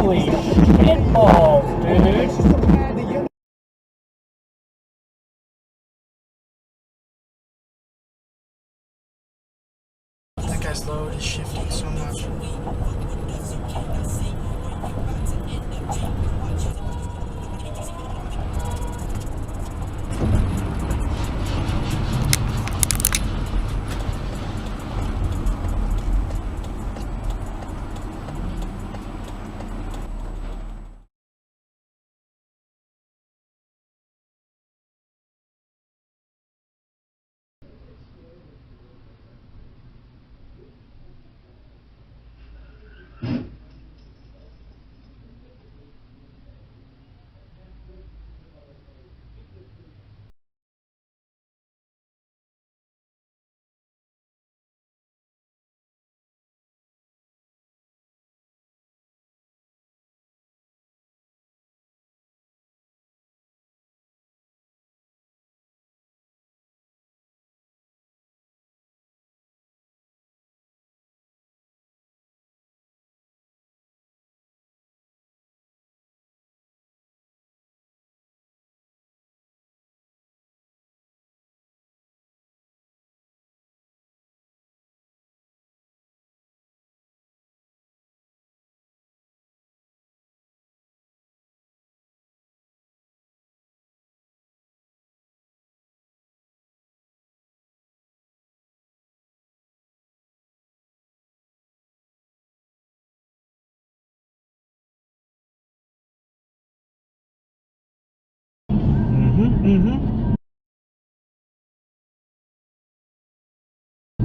Holy shit balls, dude. That guy's load is shifting so much.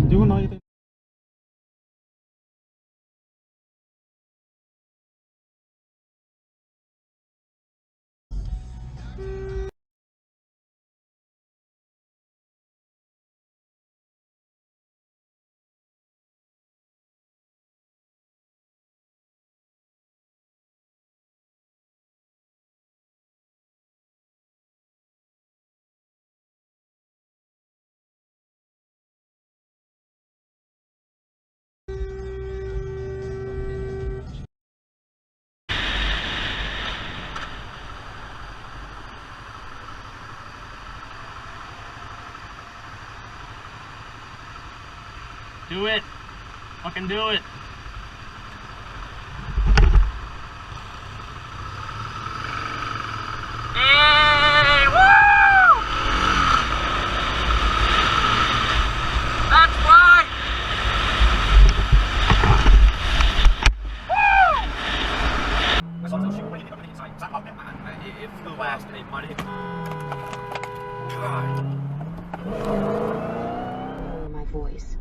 Doing all you think. Do it. Fucking do it. Yay! Woo! That's right! Woo! It flew last 8 money. God. My voice.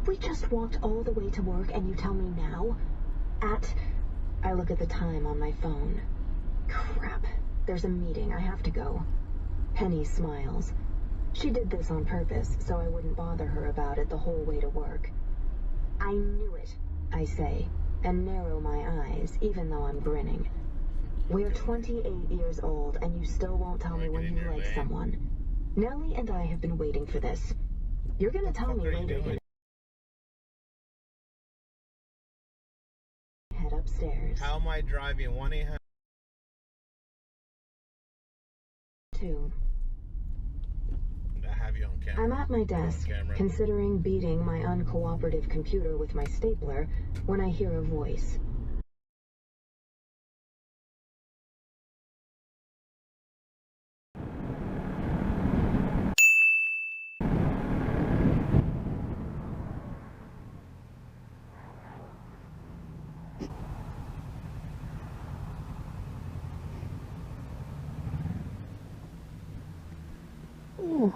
We just walked all the way to work and you tell me now? I look at the time on my phone. Crap. There's a meeting. I have to go. Penny smiles. She did this on purpose, so I wouldn't bother her about it the whole way to work. I knew it, I say, and narrow my eyes, even though I'm grinning. We're 28 years old, and you still won't tell me when you like someone. Nellie and I have been waiting for this. You're gonna tell me later. Head upstairs. How am I driving 1-800? I have you on camera. I'm at my desk, considering beating my uncooperative computer with my stapler, when I hear a voice. Ooh.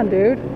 on, dude.